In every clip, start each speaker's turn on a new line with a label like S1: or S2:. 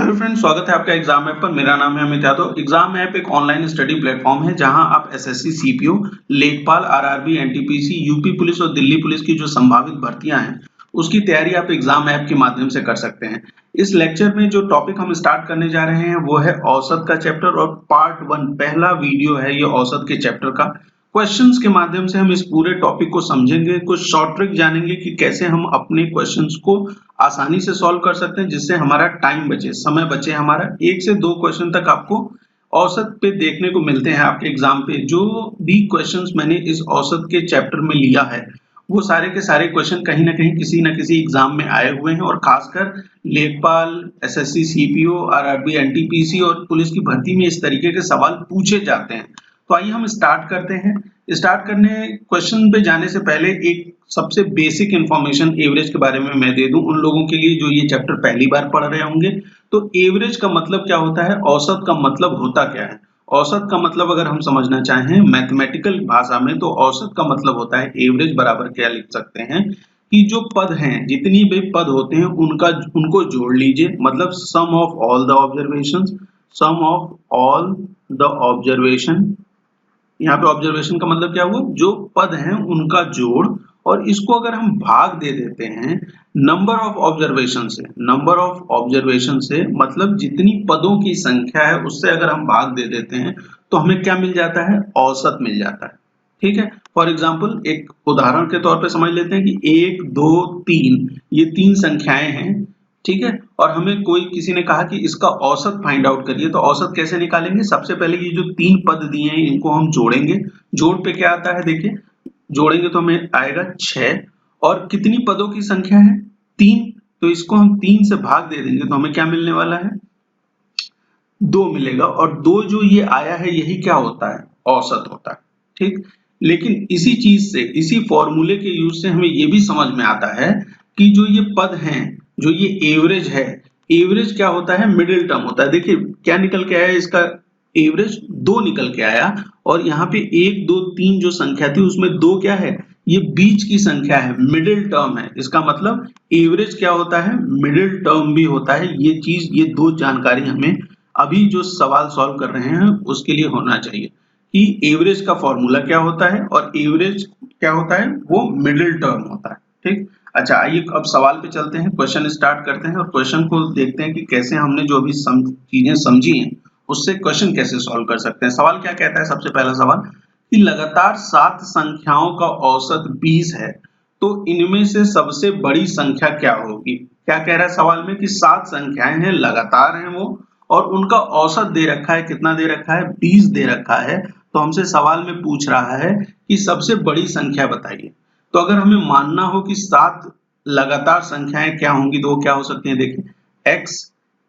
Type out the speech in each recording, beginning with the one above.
S1: Hello friends, स्वागत है आपका एग्जाम ऐप पर। मेरा नाम है अमित यादव। एग्जाम ऐप एक ऑनलाइन स्टडी प्लेटफॉर्म है जहां आप एसएससी, सीपीओ, लेखपाल, आरआरबी, एनटीपीसी, यूपी पुलिस और दिल्ली पुलिस की जो संभावित भर्तियां हैं उसकी तैयारी आप एग्जाम ऐप के माध्यम से कर सकते हैं। इस लेक्चर में जो टॉपिक हम स्टार्ट करने जा रहे हैं वो है औसत का चैप्टर और पार्ट 1 पहला वीडियो है ये औसत के चैप्टर का। क्वेश्चंस के माध्यम से हम इस पूरे टॉपिक को समझेंगे, कुछ शॉर्ट ट्रिक जानेंगे कि कैसे हम अपने क्वेश्चंस को आसानी से सॉल्व कर सकते हैं जिससे हमारा टाइम बचे, समय बचे। हमारा 1 से 2 क्वेश्चन तक आपको औसत पे देखने को मिलते हैं आपके एग्जाम पे। जो भी क्वेश्चंस मैंने इस औसत के चैप्टर में लिया है वो सारे के सारे क्वेश्चन कहीं ना कहीं किसी न किसी एग्जाम में आए हुए हैं और खासकर लेखपाल, एसएससी, सीपीओ, आरआरबी, एनटीपीसी और पुलिस की भर्ती में इस तरीके के सवाल पूछे जाते हैं। तो आइए हम स्टार्ट करते हैं। स्टार्ट करने क्वेश्चन पे जाने से पहले एक सबसे बेसिक इंफॉर्मेशन एवरेज के बारे में मैं दे दूं उन लोगों के लिए जो ये चैप्टर पहली बार पढ़ रहे होंगे। तो एवरेज का मतलब क्या होता है, औसत का मतलब होता क्या है। औसत का मतलब अगर हम समझना चाहें मैथमेटिकल भाषा में तो औसत का मतलब होता है एवरेज बराबर क्या लिख सकते हैं कि जो पद हैं, जितनी भी पद होते हैं उनको जोड़ लीजिए, मतलब sum of all the observations, sum of all the observation. यहाँ पे ऑब्जर्वेशन का मतलब क्या हुआ, जो पद हैं उनका जोड़, और इसको अगर हम भाग दे देते हैं नंबर ऑफ ऑब्जर्वेशन से, नंबर ऑफ ऑब्जर्वेशन से मतलब जितनी पदों की संख्या है उससे अगर हम भाग दे देते हैं तो हमें क्या मिल जाता है, औसत मिल जाता है। ठीक है, फॉर एग्जाम्पल एक उदाहरण के तौर पे समझ लेते हैं कि 1, 2, 3 ये 3 संख्याएं हैं। ठीक है, और हमें कोई किसी ने कहा कि इसका औसत फाइंड आउट करिए। तो औसत कैसे निकालेंगे, सबसे पहले ये जो 3 पद दिए हैं इनको हम जोड़ेंगे। जोड़ पे क्या आता है, देखिए जोड़ेंगे तो हमें आएगा 6 और कितनी पदों की संख्या है 3, तो इसको हम 3 से भाग दे देंगे तो हमें क्या मिलने वाला है, 2 मिलेगा। और 2 जो ये आया है यही क्या होता है, औसत होता है। ठीक, लेकिन इसी चीज से, इसी फॉर्मूले के यूज से हमें ये भी समझ में आता है कि जो ये पद हैं, जो ये एवरेज है, एवरेज क्या होता है, मिडिल टर्म होता है। देखिए क्या निकल के आया इसका, एवरेज 2 निकल के आया, और यहाँ पे 1, 2, 3 जो संख्या थी उसमें 2 क्या है, ये बीच की संख्या है, मिडिल टर्म है। इसका मतलब एवरेज क्या होता है, मिडिल टर्म भी होता है। ये चीज, ये दो जानकारी हमें अभी जो सवाल सॉल्व कर रहे हैं उसके लिए होना चाहिए कि एवरेज का फॉर्मूला क्या होता है और एवरेज क्या होता है, वो मिडिल टर्म होता है। ठीक, अच्छा आइए अब सवाल पे चलते हैं, क्वेश्चन स्टार्ट करते हैं और क्वेश्चन को देखते हैं कि कैसे हमने जो अभी चीजें समझी हैं उससे क्वेश्चन कैसे सॉल्व कर सकते हैं। सवाल क्या कहता है, सबसे पहला सवाल कि लगातार 7 संख्याओं का औसत 20 है तो इनमें से सबसे बड़ी संख्या क्या होगी। क्या कह रहा है सवाल में कि 7 संख्याएं हैं, लगातार हैं वो, और उनका औसत दे रखा है, कितना दे रखा है, 20 दे रखा है। तो हमसे सवाल में पूछ रहा है कि सबसे बड़ी संख्या बताइए। तो अगर हमें मानना हो कि 7 लगातार संख्याएं क्या होंगी तो वो क्या हो सकती हैं, देखिए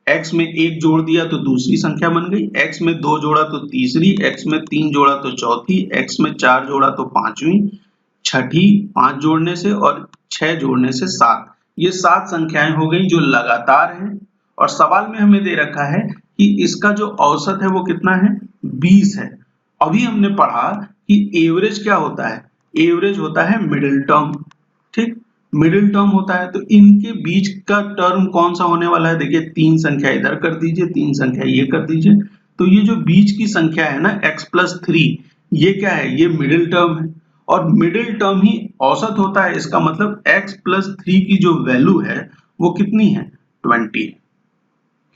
S1: x में 1 जोड़ दिया तो दूसरी संख्या बन गई, x में 2 जोड़ा तो तीसरी, x में 3 जोड़ा तो चौथी, x में 4 जोड़ा तो पांचवी, छठी 5 जोड़ने से और 6 जोड़ने से 7। ये 7 संख्याएं हो गई जो लगातार हैं, और सवाल में हमें दे रखा है कि इसका जो औसत है वो कितना है, 20 है। अभी हमने पढ़ा कि एवरेज क्या होता है, एवरेज होता है मिडिल टर्म। ठीक, मिडिल टर्म होता है, तो इनके बीच का टर्म कौन सा होने वाला है, देखिए 3 संख्या इधर कर दीजिए, 3 संख्या ये कर दीजिए। तो ये जो बीच की संख्या है ना x+3, ये क्या है, ये मिडिल टर्म है, और मिडिल टर्म ही औसत होता है। इसका मतलब x+3 की जो वैल्यू है वो कितनी है, 20।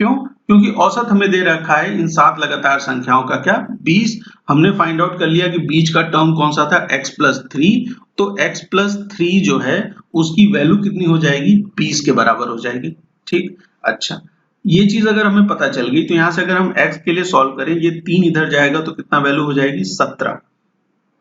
S1: क्यों, क्योंकि औसत हमें दे रखा है इन 7 लगातार संख्याओं का क्या, 20। हमने फाइंड आउट कर लिया कि बीच का टर्म कौन सा था, x+3। तो x+3 जो है उसकी वैल्यू कितनी हो जाएगी, 20 के बराबर हो जाएगी। ठीक, अच्छा ये चीज अगर हमें पता चल गई तो यहां से अगर हम x के लिए सॉल्व करें, ये 3 इधर जाएगा तो कितना वैल्यू हो जाएगी, 17।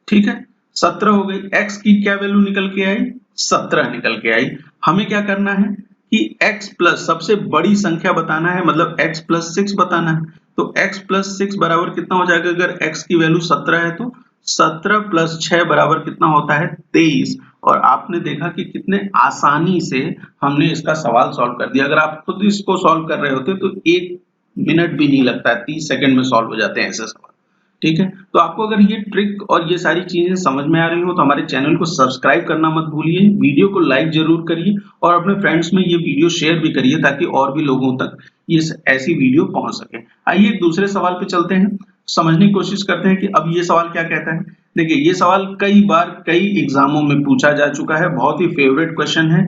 S1: ठीक है, 17 हो गई। x की क्या वैल्यू निकल के आई, 17 निकल के आई। हमें क्या करना है कि x प्लस सबसे बड़ी संख्या बताना है, मतलब x+6 बताना है। तो x+6 बराबर कितना हो जाएगा, अगर x की वैल्यू 17 है तो 17 + 6 बराबर कितना होता है, 23। और आपने देखा कि कितने आसानी से हमने इसका सवाल सॉल्व कर दिया। अगर आप खुद इसको सॉल्व कर रहे होते तो 1 मिनट भी नहीं लगता है, 30 सेकंड में सॉल्व हो जाते हैं ऐसे सवाल। ठीक है। तो आपको अगर ये ट्रिक और ये सारी चीजें समझ में आ रही हो तो हमारे चैनल को सब्सक्राइब करना मत भूलिए, वीडियो को लाइक जरूर करिए और अपने फ्रेंड्स में ये वीडियो शेयर भी करिए ताकि और भी लोगों तक ये ऐसी वीडियो पहुंच सके। आइए एक दूसरे सवाल पे चलते हैं, समझने की कोशिश करते हैं कि अब ये सवाल क्या कहता है। देखिए ये सवाल कई बार कई एग्जामों में पूछा जा चुका है, बहुत ही फेवरेट क्वेश्चन है।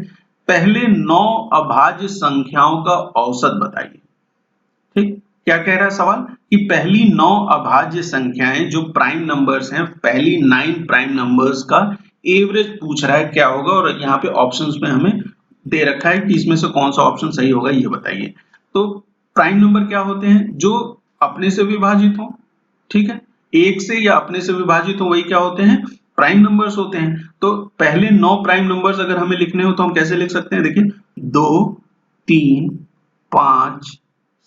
S1: पहले 9 अभाज्य संख्याओं का औसत बताइए। ठीक, क्या कह रहा है सवाल कि पहली 9 अभाज्य संख्याएं जो प्राइम नंबर्स हैं, पहली 9 प्राइम नंबर्स का एवरेज पूछ रहा है क्या होगा, और यहाँ पे ऑप्शंस में हमें दे रखा है कि इसमें से कौन सा ऑप्शन सही होगा ये बताइए। तो प्राइम नंबर क्या होते हैं, जो अपने से विभाजित हो, ठीक है, एक से या अपने से विभाजित हो, वही क्या होते हैं, प्राइम नंबर्स होते हैं। तो पहले 9 प्राइम नंबर्स अगर हमें लिखने हो तो हम कैसे लिख सकते हैं, देखिए 2 3 5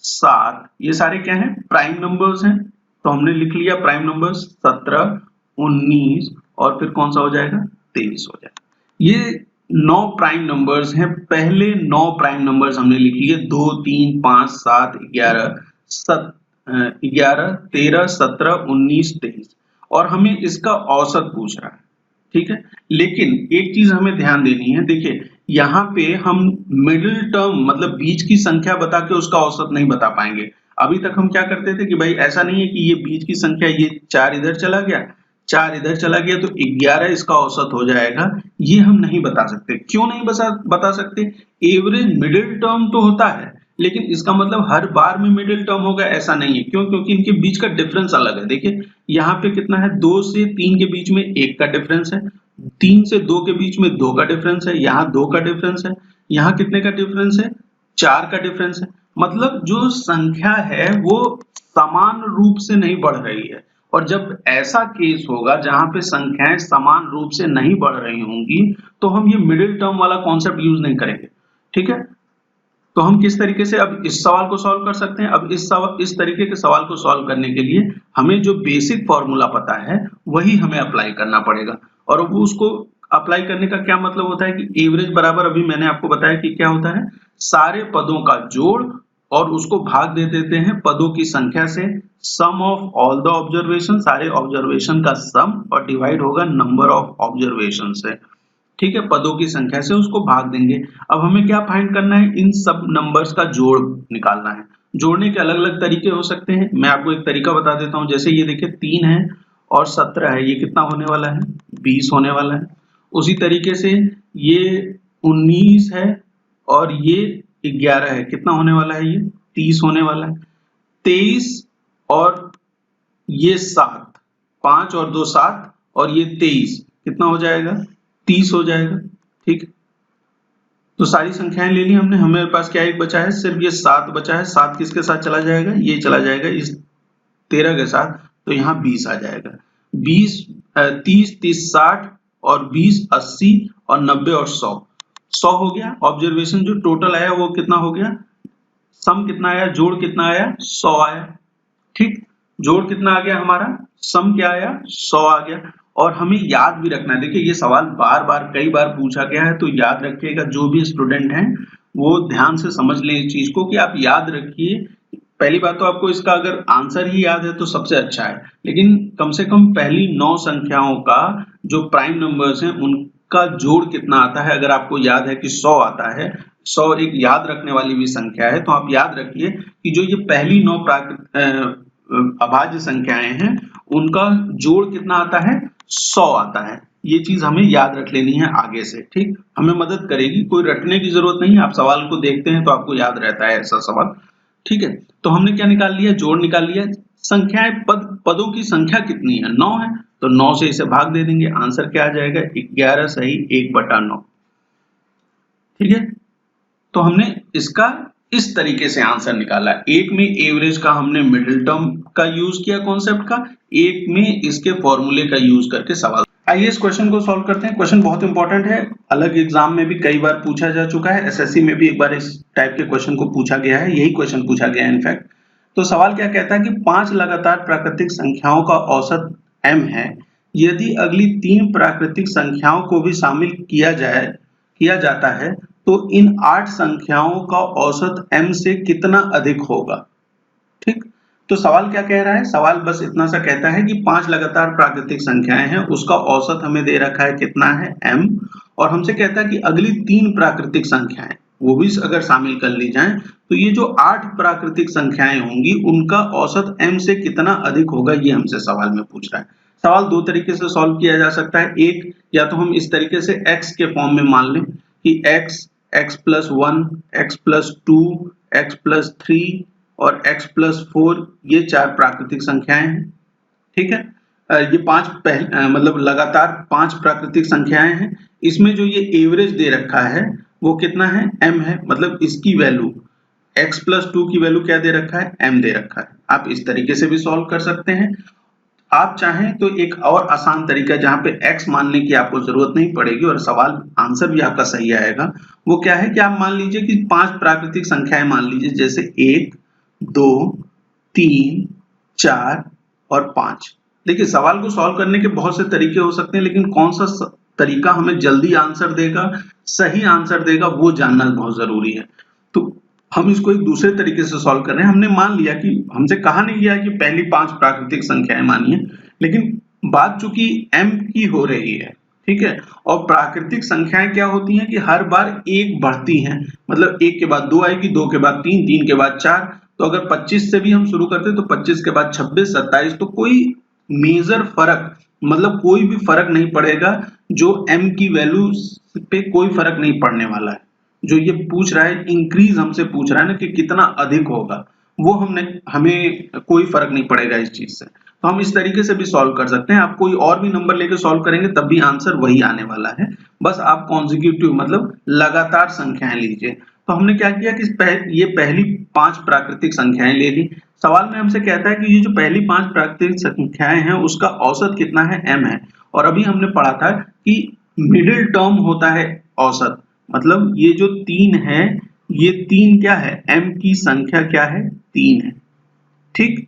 S1: 7, ये सारे क्या हैं, प्राइम नंबर्स हैं। तो हमने लिख लिया प्राइम नंबर्स 17 19 और फिर कौन सा हो जाएगा, 23 हो जाएगा। ये 9 प्राइम नंबर्स हैं, पहले 9 प्राइम नंबर्स हमने लिख लिए 2 3 5 7 11 13 17 19 23 और हमें इसका औसत पूछ रहा है, ठीक है। लेकिन एक चीज हमें ध्यान देनी है, देखिए यहाँ पे हम मिडिल टर्म मतलब बीच की संख्या बता के उसका औसत नहीं बता पाएंगे। अभी तक हम क्या करते थे कि भाई ऐसा नहीं है कि ये बीच की संख्या, ये 4 इधर चला गया 4 इधर चला गया तो 11 इसका औसत हो जाएगा, ये हम नहीं बता सकते। क्यों नहीं बता सकते, एवरेज मिडिल टर्म तो होता है लेकिन इसका मतलब हर बार में मिडिल टर्म होगा ऐसा नहीं है। क्यों, क्योंकि इनके बीच का डिफरेंस अलग है। देखिए यहाँ पे कितना है, 2 से 3 के बीच में 1 का डिफरेंस है, 3 से 2 के बीच में 2 का डिफरेंस है, यहाँ 2 का डिफरेंस है, यहाँ कितने का डिफरेंस है, 4 का डिफरेंस है। मतलब जो संख्या है वो समान रूप से नहीं बढ़ रही है। और जब ऐसा केस होगा जहां पे संख्याएं समान रूप से नहीं बढ़ रही होंगी तो हम ये मिडिल टर्म वाला कॉन्सेप्ट यूज नहीं करेंगे, ठीक है। तो हम किस तरीके से अब इस सवाल को सॉल्व कर सकते हैं, अब इस तरीके के सवाल को सॉल्व करने के लिए हमें जो बेसिक फॉर्मूला पता है वही हमें अप्लाई करना पड़ेगा। और वो उसको अप्लाई करने का क्या मतलब होता है कि एवरेज बराबर, अभी मैंने आपको बताया कि क्या होता है, सारे पदों का जोड़ और उसको भाग दे देते हैं पदों की संख्या से, सम ऑफ ऑल द ऑब्जर्वेशन, सारे ऑब्जर्वेशन का सम, और डिवाइड होगा नंबर ऑफ ऑब्जर्वेशन से, ठीक है, पदों की संख्या से उसको भाग देंगे। अब हमें क्या फाइंड करना है, इन सब नंबर्स का जोड़ निकालना है। जोड़ने के अलग अलग तरीके हो सकते हैं, मैं आपको एक तरीका बता देता हूं। जैसे ये देखिए 3 है और 17 है, ये कितना होने वाला है, 20 होने वाला है। उसी तरीके से ये 19 है और ये 11 है, कितना होने वाला है, ये 30 होने वाला है। 23 और ये 7, 5 और 2 7 और ये 23 कितना हो जाएगा, 30 हो जाएगा, ठीक। तो सारी संख्याएं ले ली हमने, हमारे पास क्या एक बचा है, सिर्फ ये 7 बचा है। 7 किसके साथ चला जाएगा, ये चला जाएगा इस 13 के साथ, तो यहाँ 20 आ जाएगा। 20 30 30 60 और 20 80 और 90 और 100 हो गया। ऑब्जर्वेशन जो टोटल आया वो कितना हो गया, सम कितना आया, जोड़ कितना आया, 100 आया, ठीक। जोड़ कितना आ गया हमारा, सम क्या आया, 100 आ गया। और हमें याद भी रखना है, देखिए ये सवाल बार बार कई बार पूछा गया है, तो याद रखिएगा, जो भी स्टूडेंट हैं वो ध्यान से समझ लें इस चीज को कि आप याद रखिए। पहली बात तो आपको इसका अगर आंसर ही याद है तो सबसे अच्छा है, लेकिन कम से कम पहली 9 संख्याओं का जो प्राइम नंबर्स हैं उनका जोड़ कितना आता है, अगर आपको याद है कि 100 आता है, 100 एक याद रखने वाली भी संख्या है, तो आप याद रखिए कि जो ये पहली 9 अभाज्य संख्याएं हैं उनका जोड़ कितना आता है, 100 आता है। ये चीज हमें याद रख लेनी है आगे से, ठीक, हमें मदद करेगी, कोई रटने की जरूरत नहीं है, आप सवाल को देखते हैं तो आपको याद रहता है ऐसा सवाल, ठीक है। तो हमने क्या निकाल लिया, जोड़ निकाल लिया। संख्याएं पदों की संख्या कितनी है, 9 है, तो 9 से इसे भाग दे देंगे, आंसर क्या आ जाएगा, 11 सही 1/9, ठीक है। तो हमने इसका इस तरीके से आंसर निकाला। एक में एवरेज का हमने मिडिल टर्म का यूज किया कॉन्सेप्ट का, एक में इसके फॉर्मूले का यूज करके सवाल। आइए इस क्वेश्चन को सॉल्व करते हैं। क्वेश्चन बहुत इंपॉर्टेंट है, अलग एग्जाम में भी कई बार पूछा जा चुका है, एसएससी में भी एक बार इस टाइप के क्वेश्चन को पूछा गया है, यही क्वेश्चन पूछा गया है इनफैक्ट। तो सवाल क्या कहता है कि 5 लगातार प्राकृतिक संख्याओं का औसत m है, यदि अगली 3 प्राकृतिक संख्याओं को भी शामिल किया जाता है तो इन 8 संख्याओं का औसत m से कितना अधिक होगा, ठीक। तो सवाल क्या कह रहा है, सवाल बस इतना सा कहता है कि 5 लगातार प्राकृतिक संख्याएं हैं, उसका औसत हमें दे रखा है कितना है m, और हमसे कहता है कि अगली 3 प्राकृतिक संख्याएं वो भी अगर शामिल कर ली जाएं तो ये जो 8 प्राकृतिक संख्याएं होंगी उनका औसत m से कितना अधिक होगा, ये हमसे सवाल में पूछ रहा है। सवाल दो तरीके से सॉल्व किया जा सकता है। एक, या तो हम इस तरीके से x के फॉर्म में मान लें कि x, x+1, x+2, x+3 और x+4 ये 4 प्राकृतिक संख्याएं हैं। ठीक है, ये मतलब लगातार 5 प्राकृतिक संख्याएं हैं। इसमें जो ये एवरेज दे रखा है वो कितना है, m है, मतलब इसकी वैल्यू x+2 की वैल्यू क्या दे रखा है, m दे रखा है। आप इस तरीके से भी सॉल्व कर सकते हैं। आप चाहें तो एक और आसान तरीका जहां पे x मानने की आपको जरूरत नहीं पड़ेगी और सवाल आंसर भी आपका सही आएगा, वो क्या है कि आप मान लीजिए कि 5 प्राकृतिक संख्याएं मान लीजिए, जैसे 1, 2, 3, 4 और 5। देखिए, सवाल को सॉल्व करने के बहुत से तरीके हो सकते हैं, लेकिन कौन सा तरीका हमें जल्दी आंसर देगा, सही आंसर देगा, वो जानना बहुत जरूरी है। तो हम इसको एक दूसरे तरीके से सॉल्व कर रहे हैं। हमने मान लिया कि हमसे कहा नहीं गया कि पहली 5 प्राकृतिक संख्याएं मानिए, लेकिन बात चूंकि m की हो रही है, ठीक है, और प्राकृतिक संख्याएं क्या होती हैं कि हर बार एक बढ़ती हैं, मतलब 1 के बाद 2 आएगी, 2 के बाद 3, 3 के बाद 4। तो अगर 25 से भी हम शुरू करते तो 25 के बाद 26, 27, तो कोई मेजर फर्क, मतलब कोई भी फर्क नहीं पड़ेगा, जो m की वैल्यू पे कोई फर्क नहीं पड़ने वाला है। जो ये पूछ रहा है, इंक्रीज हमसे पूछ रहा है ना कि कितना अधिक होगा, वो हमें कोई फर्क नहीं पड़ेगा इस चीज से। तो हम इस तरीके से भी सॉल्व कर सकते हैं। आप कोई और भी नंबर लेके सॉल्व करेंगे तब भी आंसर वही आने वाला है, बस आप कॉन्जिक्यूटिव मतलब लगातार संख्याएं लीजिए। तो हमने क्या किया कि ये पहली 5 प्राकृतिक संख्याएं ले ली। सवाल में हमसे कहता है कि ये जो पहली 5 प्राकृतिक संख्याएं हैं उसका औसत कितना है, m है। और अभी हमने पढ़ा था कि मिडिल टर्म होता है औसत, मतलब ये जो 3 है, ये 3 क्या है, m की संख्या क्या है, 3 है। ठीक,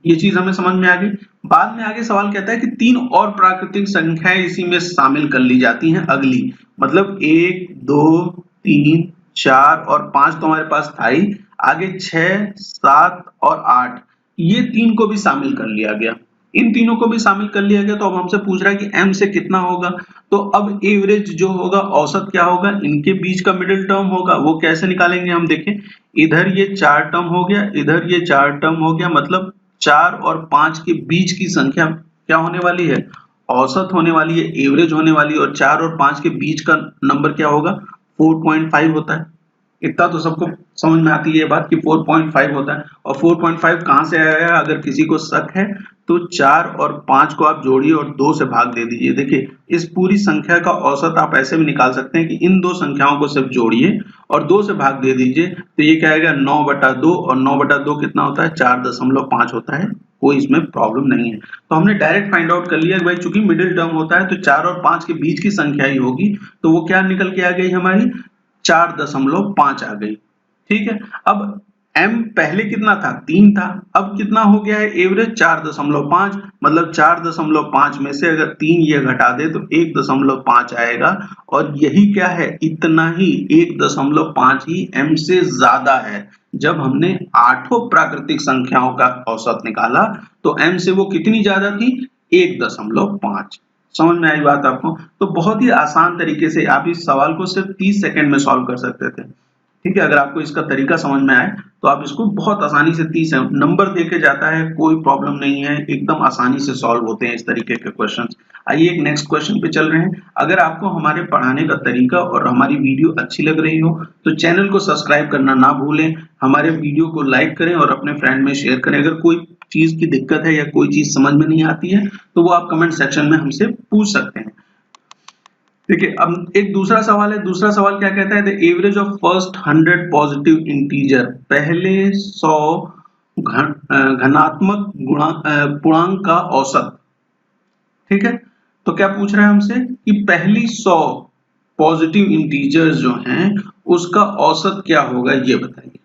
S1: ये चीज हमें समझ में आ गई। बाद में आगे सवाल कहता है कि 3 और प्राकृतिक संख्याएं इसी में शामिल कर ली जाती हैं अगली, मतलब 1, 2, 3, 4 और 5 तो हमारे पास था ही, आगे 6, 7 और 8 ये 3 को भी शामिल कर लिया गया। इन तीनों को भी शामिल कर लिया गया, तो अब हमसे पूछ रहा है कि m से कितना होगा। तो अब एवरेज जो होगा, औसत क्या होगा, इनके बीच का मिडिल टर्म होगा। वो कैसे निकालेंगे, हम देखें, इधर ये 4 टर्म हो गया, इधर ये 4 टर्म हो गया, मतलब 4 और 5 के बीच की संख्या क्या होने वाली है, औसत होने वाली है, एवरेज होने वाली है। और 4 और 5 के बीच का नंबर क्या होगा, 4.5 होता है। इतना तो सबको समझ में आती है ये बात कि 4.5 होता है। और 4.5 कहां से आया है, अगर किसी को शक है तो 4 और 5 को आप जोड़िए और 2 से भाग दे दीजिए। देखिए, इस पूरी संख्या का औसत आप ऐसे भी निकाल सकते हैं कि इन दो संख्याओं को सिर्फ जोड़िए और 2 से भाग दे दीजिए, तो ये क्या आएगा, 9/2, और 9/2 कितना होता है, 4.5 होता है। कोई इसमें प्रॉब्लम नहीं है। तो हमने डायरेक्ट फाइंड आउट कर लिया कि भाई चूंकि मिडिल टर्म होता है तो 4 और 5 के बीच की संख्या ही होगी, तो वो क्या निकल के आ गई हमारी, 4.5 आ गई। ठीक है, अब m पहले कितना था, 3 था, अब कितना हो गया है एवरेज, 4.5, मतलब 4.5 में से अगर 3 ये घटा दे तो 1.5 आएगा। और यही क्या है, इतना ही, 1.5 ही m से ज्यादा है। जब हमने 8 प्राकृतिक संख्याओं का औसत निकाला तो m से वो कितनी ज्यादा थी, 1.5। समझ में आई बात आपको। तो बहुत ही आसान तरीके से आप इस सवाल को सिर्फ 30 सेकंड में सॉल्व कर सकते थे। ठीक है, अगर आपको इसका तरीका समझ में आए तो आप इसको बहुत आसानी से 30 नंबर देके जाता है, कोई प्रॉब्लम नहीं है, एकदम आसानी से सॉल्व होते हैं इस तरीके के क्वेश्चंस। आइए एक नेक्स्ट क्वेश्चन पे चल रहे हैं। अगर आपको हमारे पढ़ाने का तरीका और हमारी वीडियो अच्छी लग रही हो तो चैनल को सब्सक्राइब करना ना भूलें, हमारे वीडियो को लाइक करें और अपने फ्रेंड में शेयर करें। अगर कोई चीज की दिक्कत है या कोई चीज समझ में नहीं आती है तो वो आप कमेंट सेक्शन में हमसे पूछ सकते हैं। देखिए, अब एक दूसरा सवाल है। दूसरा सवाल क्या कहता है, the average of first 100 positive integer, पहले 100 घनात्मक पूर्णांक का औसत। ठीक है, तो क्या पूछ रहा है हमसे कि पहली 100 पॉजिटिव इंटीजर्स जो हैं उसका औसत क्या होगा, ये बताइए,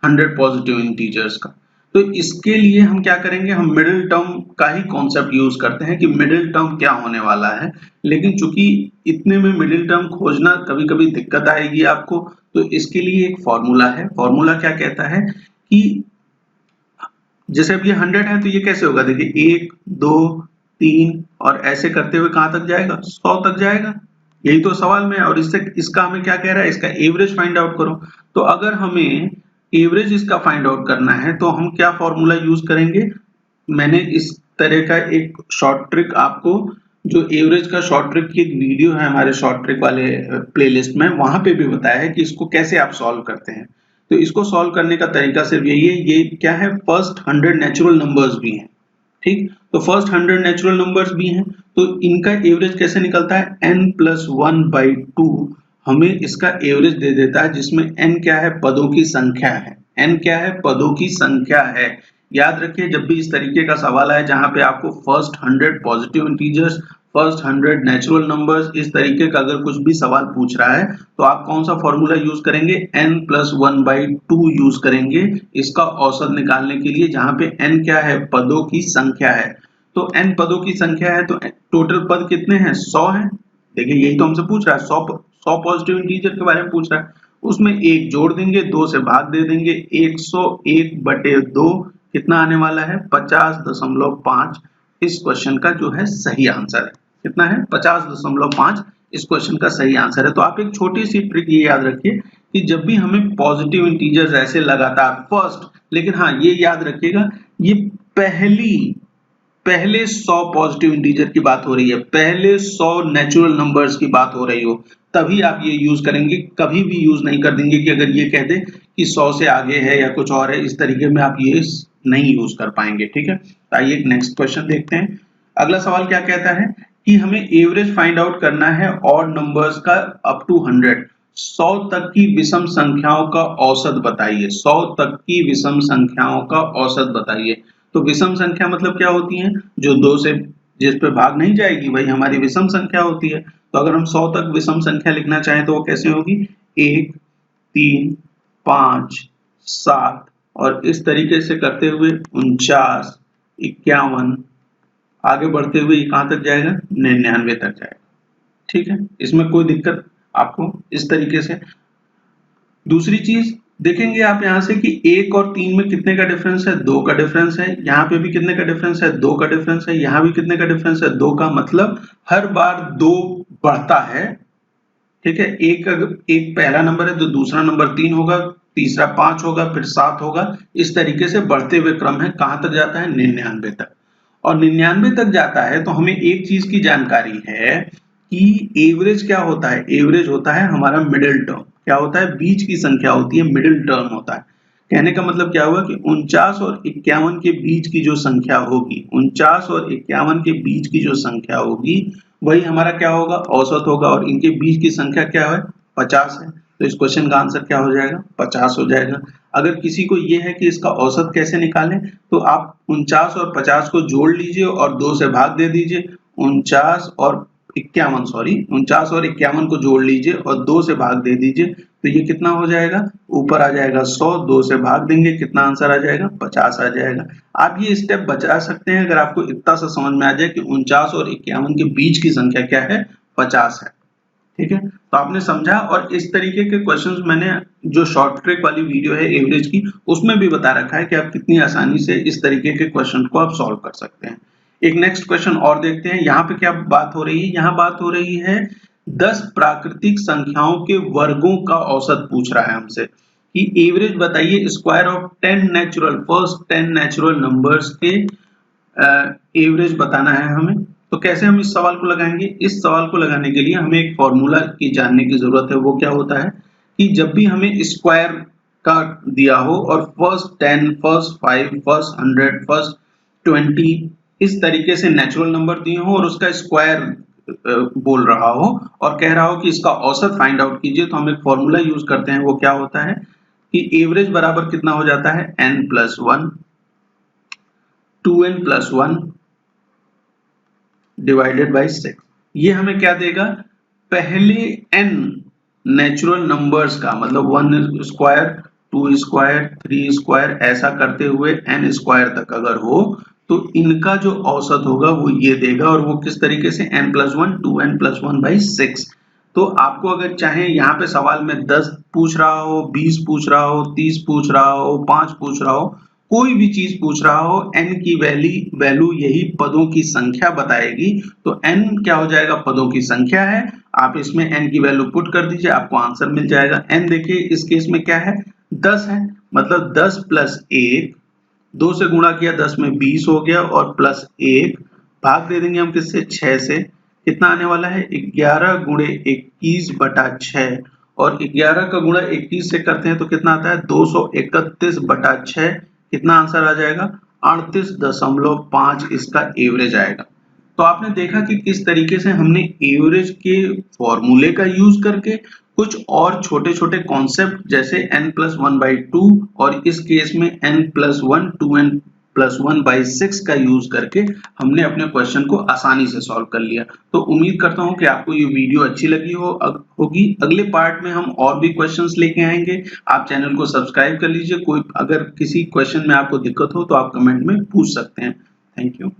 S1: 100 पॉजिटिव इंटीजर्स का। तो इसके लिए हम क्या करेंगे, हम मिडिल टर्म का ही कॉन्सेप्ट यूज करते हैं कि मिडिल टर्म क्या होने वाला है। लेकिन चूंकि इतने में मिडिल टर्म खोजना कभी कभी दिक्कत आएगी आपको, तो इसके लिए एक फॉर्मूला है। फॉर्मूला क्या कहता है कि जैसे अब ये 100 है तो ये कैसे होगा, देखिए 1 2 3 और ऐसे करते हुए कहां तक जाएगा, 100 तक जाएगा। यही तो सवाल में है। और इससे इसका हमें क्या कह रहा है, इसका एवरेज फाइंड आउट करो। तो अगर हमें एवरेज इसका फाइंड आउट करना है तो हम क्या फॉर्मूला यूज करेंगे, मैंने इस तरह का एक शॉर्ट ट्रिक आपको, जो एवरेज का शॉर्ट ट्रिक की एक वीडियो है हमारे शॉर्ट ट्रिक वाले प्लेलिस्ट में, वहां पे भी बताया है कि इसको कैसे आप सॉल्व करते हैं। तो इसको सॉल्व करने का तरीका सिर्फ यही है, ये क्या है, फर्स्ट 100 नेचुरल नंबर्स भी हैं, ठीक। तो फर्स्ट 100 नेचुरल नंबर्स भी हैं, तो इनका एवरेज कैसे निकलता है, n+1/2 हमें इसका एवरेज दे देता है, जिसमें n क्या है, पदों की संख्या है। n क्या है, पदों की संख्या है। याद रखिए जब भी इस तरीके का सवाल आए जहां पे आपको first 100 positive integers, first 100 natural numbers, इस तरीके का अगर कुछ भी सवाल पूछ रहा है तो आप कौन सा फॉर्मूला यूज करेंगे, n+1/2 यूज करेंगे इसका औसत निकालने के लिए, जहां पे n क्या है, पदों की संख्या है। तो n पदों की संख्या है तो टोटल पद कितने हैं, 100 हैं। देखिए यही तो हमसे पूछ रहा है, 100 पॉजिटिव इंटीजर के बारे में पूछ रहा है। उसमें एक जोड़ देंगे, 2 से भाग दे देंगे, 101/2 कितना आने वाला है, 50.5। इस क्वेश्चन का जो है सही आंसर है, कितना है, 50.5 इस क्वेश्चन का सही आंसर है। तो आप एक छोटी सी ट्रिक ये याद रखिए कि जब भी हमें पॉजिटिव इंटीजर्स ऐसे लगातार फर्स्ट, लेकिन हाँ ये याद रखिएगा ये पहले 100 पॉजिटिव इंटीजर की बात हो रही है, पहले 100 नेचुरल नंबर्स की बात हो रही हो, तभी आप ये यूज करेंगे। कभी भी यूज नहीं कर देंगे कि अगर ये कह दे कि 100 से आगे है या कुछ और है, इस तरीके में आप ये नहीं यूज कर पाएंगे, ठीक है। तो आइए एक नेक्स्ट क्वेश्चन देखते हैं। अगला सवाल क्या कहता है कि हमें एवरेज फाइंड आउट करना है ऑड नंबर्स का अप टू 100 तक की विषम संख्याओं का औसत बताइए। 100 तक की विषम संख्याओं का औसत बताइए। तो विषम संख्या मतलब क्या होती है, जो 2 से जिस पे भाग नहीं जाएगी वही हमारी विषम संख्या होती है। तो अगर हम 100 तक विषम संख्या लिखना चाहें तो वो कैसे होगी, 1 3 5 7 और इस तरीके से करते हुए 49 51, आगे बढ़ते हुए ये कहां तक जाएगा, 99 तक जाएगा, ठीक है। इसमें कोई दिक्कत आपको इस तरीके से। दूसरी चीज देखेंगे आप यहां से कि 1 और 3 में कितने का डिफरेंस है, 2 का डिफरेंस है। यहाँ पे भी कितने का डिफरेंस है, 2 का डिफरेंस है। यहाँ भी कितने का डिफरेंस है, 2 का। मतलब हर बार 2 बढ़ता है, ठीक है। एक पहला नंबर है तो दूसरा नंबर 3 होगा, तीसरा 5 होगा, फिर 7 होगा। इस तरीके से बढ़ते हुए क्रम है, कहां तक जाता है, 99 तक। और 99 तक जाता है तो हमें एक चीज की जानकारी है कि एवरेज क्या होता है, एवरेज होता है हमारा मिडिल टर्म। क्या होता है, बीच की संख्या होती है, मिडिल टर्म होता है। कहने का मतलब क्या हुआ कि 49 और 51 के बीच की जो संख्या होगी, 49 और 51 के बीच की जो संख्या होगी वही हमारा क्या होगा, औसत होगा। और इनके बीच की संख्या क्या है, 50 है। तो इस क्वेश्चन का आंसर क्या हो जाएगा, 50 हो जाएगा। अगर किसी को ये है कि इसका औसत कैसे निकालें, तो आप 49 और 50 को जोड़ लीजिए और 2 से भाग दे दीजिए। 49 और 51 को जोड़ लीजिए और 2 से भाग दे दीजिए, तो ये कितना हो जाएगा, ऊपर आ जाएगा 100, 2 से भाग देंगे, कितना आंसर आ जाएगा, 50 आ जाएगा। आप ये स्टेप बचा सकते हैं अगर आपको इतना सा समझ में आ जाए कि 49 और 51 के बीच की संख्या क्या है, 50 है, ठीक है। तो आपने समझा। और इस तरीके के क्वेश्चंस मैंने जो शॉर्ट ट्रिक वाली वीडियो है एवरेज की, उसमें भी बता रखा है कि आप कितनी आसानी से इस तरीके के क्वेश्चन को आप सॉल्व कर सकते हैं। एक नेक्स्ट क्वेश्चन और देखते हैं। यहाँ पे क्या बात हो रही है, यहाँ बात हो रही है 10 प्राकृतिक संख्याओं के वर्गों का औसत पूछ रहा है हमसे कि एवरेज बताइए square of 10 natural, first 10 natural numbers के एवरेज बताना है हमें। तो कैसे हम इस सवाल को लगाएंगे, इस सवाल को लगाने के लिए हमें एक फॉर्मूला की जानने की जरूरत है। वो क्या होता है कि जब भी हमें स्क्वायर का दिया हो और फर्स्ट 10, फर्स्ट 5, फर्स्ट 100, फर्स्ट 20 इस तरीके से नेचुरल नंबर दिए हो और उसका स्क्वायर बोल रहा हो और कह रहा हो कि इसका औसत फाइंड आउट कीजिए, तो हम एक फॉर्मूला यूज करते हैं। वो क्या होता है कि एवरेज बराबर कितना हो जाता है, n+1 2n+1 डिवाइडेड बाई 6। ये हमें क्या देगा, पहले n नेचुरल नंबर्स का, मतलब 1 स्क्वायर 2 स्क्वायर 3 स्क्वायर ऐसा करते हुए n स्क्वायर तक अगर हो तो इनका जो औसत होगा वो ये देगा। और वो किस तरीके से, n+1 2n+1/6। तो आपको अगर चाहे यहाँ पे सवाल में 10 पूछ रहा हो, 20 पूछ रहा हो, 30 पूछ रहा हो, 5 पूछ रहा हो, कोई भी चीज पूछ रहा हो, n की वैल्यू यही पदों की संख्या बताएगी, तो n क्या हो जाएगा, पदों की संख्या है। आप इसमें n की वैल्यू पुट कर दीजिए, आपको आंसर मिल जाएगा। n देखिए इस केस में क्या है, 10 है, मतलब 10 प्लस 1, 2 से गुणा किया 10 में 20 हो गया, और प्लस 1 भाग दे देंगे हम किससे, 6 से, कितना आने वाला है, 11 गुणे 21 बटा 6, और 11 का गुणा 21 से करते हैं तो कितना आता है, 231 बटा 6, कितना आंसर आ जाएगा, 38.5 इसका एवरेज आएगा। तो आपने देखा कि किस तरीके से हमने एवरेज के फॉर्मूले का यूज करके कुछ और छोटे छोटे कॉन्सेप्ट जैसे n+1/2 और इस केस में n+1 2n+1/6 का यूज करके हमने अपने क्वेश्चन को आसानी से सॉल्व कर लिया। तो उम्मीद करता हूं कि आपको ये वीडियो अच्छी लगी होगी। अगले पार्ट में हम और भी क्वेश्चंस लेके आएंगे। आप चैनल को सब्सक्राइब कर लीजिए। कोई अगर किसी क्वेश्चन में आपको दिक्कत हो तो आप कमेंट में पूछ सकते हैं। Thank you.